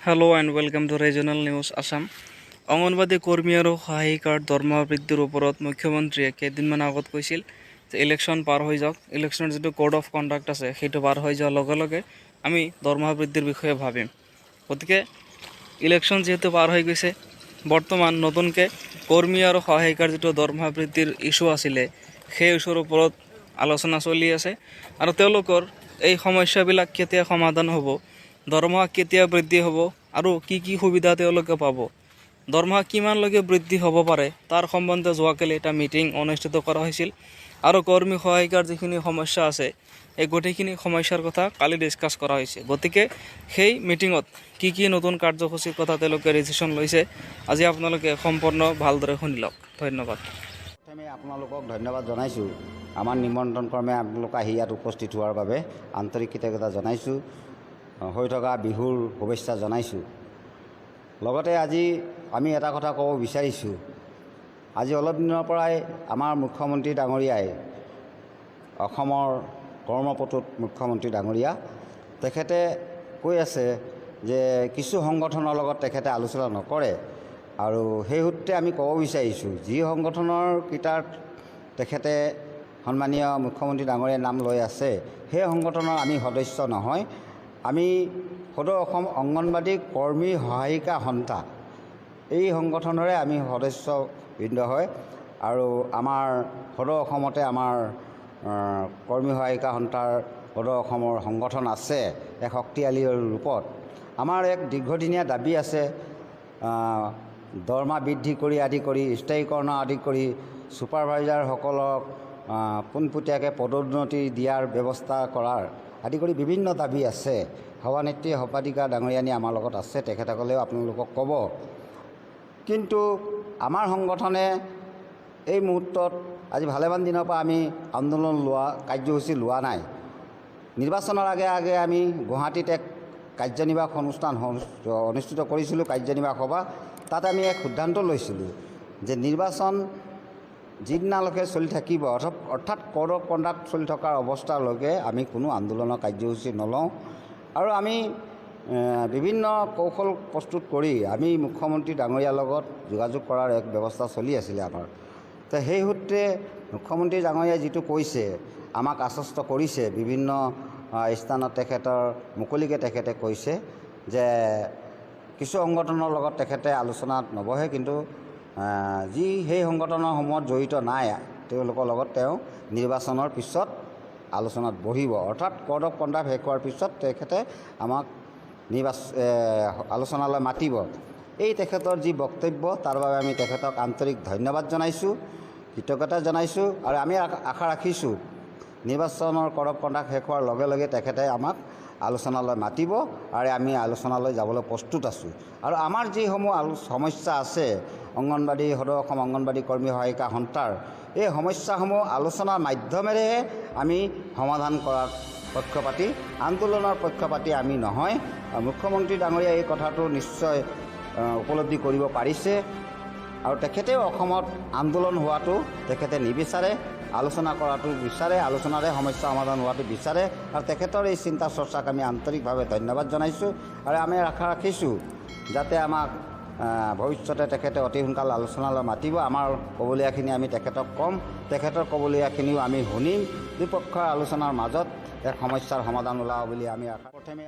Hello' and welcome to regional news Assam. Anganwadi কৰ্মী আৰু সহায়িকাৰ দৰমহা বৃদ্ধিৰ ওপৰত মুখ্যমন্ত্ৰীয়ে কেইদিনমান আগত কৈছিল যে ইলেকশ্যন পাৰ হৈ যাওক, ইলেকশ্যনৰ যিটো কোড অফ কণ্ডাক্ট আছে সেইটো পাৰ হৈ যোৱাৰ লগে লগে আমি দৰমহা বৃদ্ধিৰ বিষয়ে ভাবিম। গতিকে ইলেকশ্যন যিহেতু পাৰ হৈ গৈছে, বৰ্তমান নতুনকৈ কৰ্মী আৰু সহায়িকাৰ যিটো দৰমহা বৃদ্ধিৰ ইছ্যু আছিলে সেই ইছ্যুৰ ওপৰত আলোচনা চলি আছে আৰু তেওঁলোকৰ এই সমস্যাবিলাক কেতিয়া সমাধান হ'ব, দৰমহা কেতিয়া বৃদ্ধি হ'ব আৰু কি কি সুবিধা তেওঁলোকে পাব, দৰমহা কিমানলৈকে বৃদ্ধি হ'ব পাৰে তাৰ সম্বন্ধে যোৱাকালি এটা মিটিং অনুষ্ঠিত কৰা হৈছিল আৰু কৰ্মী সহায়িকাৰ যিখিনি সমস্যা আছে এই গোটেইখিনি সমস্যাৰ কথা কালি ডিছকাছ কৰা হৈছে। গতিকে সেই মিটিঙত কি কি নতুন কাৰ্যসূচীৰ কথা তেওঁলোকে ডিচিশ্যন লৈছে আজি আপোনালোকে সম্পূৰ্ণ ভালদৰে শুনি লওক। ধন্যবাদ। প্ৰথমে আপোনালোকক ধন্যবাদ জনাইছোঁ। আমাৰ নিমন্ত্ৰণ ক্ৰমে আপোনালোক আহি ইয়াত উপস্থিত হোৱাৰ বাবে আন্তৰিক কৃতজ্ঞতা জনাইছোঁ। হৈ থকা বিহুৰ শুভেচ্ছা জনাইছোঁ। লগতে আজি আমি এটা কথা ক'ব বিচাৰিছোঁ। আজি অলপ দিনৰ পৰাই আমাৰ মুখ্যমন্ত্ৰী ডাঙৰীয়াই, অসমৰ কৰ্মপটুত মুখ্যমন্ত্ৰী ডাঙৰীয়া, তেখেতে কৈ আছে যে কিছু সংগঠনৰ লগত তেখেতে আলোচনা নকৰে আৰু সেই সূত্ৰে আমি ক'ব বিচাৰিছোঁ যি সংগঠনৰ কিটাৰ তেখেতে সন্মানীয় মুখ্যমন্ত্ৰী ডাঙৰীয়াৰ নাম লৈ আছে সেই সংগঠনৰ আমি সদস্য নহয়। আমি সদৌ অসম অংগনবাদী কৰ্মী সহায়িকা সন্থা এই সংগঠনৰে আমি সদস্যবৃন্দ হয় আৰু আমাৰ সদৌ অসমতে আমাৰ কৰ্মী সহায়িকা সন্থাৰ সদৌ অসমৰ সংগঠন আছে এক শক্তিশালী ৰূপত। আমাৰ এক দীৰ্ঘদিনীয়া দাবী আছে, দৰমহা বৃদ্ধি কৰি আদি কৰি স্থায়ীকৰণ আদি কৰি ছুপাৰভাইজাৰসকলক পোনপটীয়াকৈ পদোন্নতি দিয়াৰ ব্যৱস্থা কৰাৰ আদি কৰি বিভিন্ন দাবী আছে। সভানেত্ৰী সৰ্বাধিকাৰ ডাঙৰীয়ানী আমাৰ লগত আছে, তেখেতসকলেও আপোনালোকক ক'ব। কিন্তু আমাৰ সংগঠনে এই মুহূৰ্তত আজি ভালেমান দিনৰ পৰা আমি আন্দোলন কাৰ্যসূচী লোৱা নাই। নিৰ্বাচনৰ আগে আগে আমি গুৱাহাটীত এক কাৰ্যনিৰ্বাহক অনুষ্ঠান অনুষ্ঠিত কৰিছিলোঁ, কাৰ্যনিৰ্বাহক সভা। তাত আমি এক সিদ্ধান্ত লৈছিলোঁ যে নিৰ্বাচন যিদিনালৈকে চলি থাকিব, অৰ্থাৎ কোড অফ কণ্ডাক্ট চলি থকাৰ অৱস্থালৈকে আমি কোনো আন্দোলনৰ কাৰ্যসূচী নলওঁ আৰু আমি বিভিন্ন কৌশল প্ৰস্তুত কৰি আমি মুখ্যমন্ত্ৰী ডাঙৰীয়াৰ লগত যোগাযোগ কৰাৰ এক ব্যৱস্থা চলি আছিলে আমাৰ। তো সেই সূত্ৰে মুখ্যমন্ত্ৰী ডাঙৰীয়াই যিটো কৈছে, আমাক আশ্বস্ত কৰিছে বিভিন্ন স্থানত, তেখেতৰ মুকলিকৈ তেখেতে কৈছে যে কিছু সংগঠনৰ লগত তেখেতে আলোচনাত নবহে, কিন্তু যি সেই সংগঠনৰ সমূহত জড়িত নাই তেওঁলোকৰ লগত তেওঁ নিৰ্বাচনৰ পিছত আলোচনাত বহিব। অৰ্থাৎ কোড অফ কণ্ডাক্ট শেষ হোৱাৰ পিছত তেখেতে আমাক আলোচনালৈ মাতিব। এই তেখেতৰ যি বক্তব্য তাৰ বাবে আমি তেখেতক আন্তৰিক ধন্যবাদ জনাইছোঁ, কৃতজ্ঞতা জনাইছোঁ আৰু আমি আশা ৰাখিছোঁ নিৰ্বাচনৰ কোড অফ কণ্ডাক্ট শেষ হোৱাৰ লগে লগে তেখেতে আমাক আলোচনালৈ মাতিব আৰু আমি আলোচনালৈ যাবলৈ প্ৰস্তুত আছোঁ। আৰু আমাৰ যিসমূহ সমস্যা আছে অংগনবাদী সদৌ অসম অংগনবাদী কৰ্মী সহায়িকা সন্থাৰ, এই সমস্যাসমূহ আলোচনাৰ মাধ্যমেৰেহে আমি সমাধান কৰাৰ পক্ষপাতী, আন্দোলনৰ পক্ষপাতী আমি নহয়। মুখ্যমন্ত্ৰী ডাঙৰীয়াই এই কথাটো নিশ্চয় উপলব্ধি কৰিব পাৰিছে আৰু তেখেতেও অসমত আন্দোলন হোৱাটো তেখেতে নিবিচাৰে, আলোচনা কৰাটো বিচাৰে, আলোচনাৰে সমস্যা সমাধান হোৱাটো বিচাৰে আৰু তেখেতৰ এই চিন্তা চৰ্চাক আমি আন্তৰিকভাৱে ধন্যবাদ জনাইছোঁ আৰু আমি আশা ৰাখিছোঁ যাতে আমাক ভৱিষ্যতে তেখেতে অতি সোনকালে আলোচনালৈ মাতিব। আমাৰ ক'বলগীয়াখিনি আমি তেখেতক ক'ম, তেখেতৰ ক'বলগীয়াখিনিও আমি শুনিম। দুপক্ষৰ আলোচনাৰ মাজত এক সমস্যাৰ সমাধান ওলাব বুলি আমি আশা। প্ৰথমে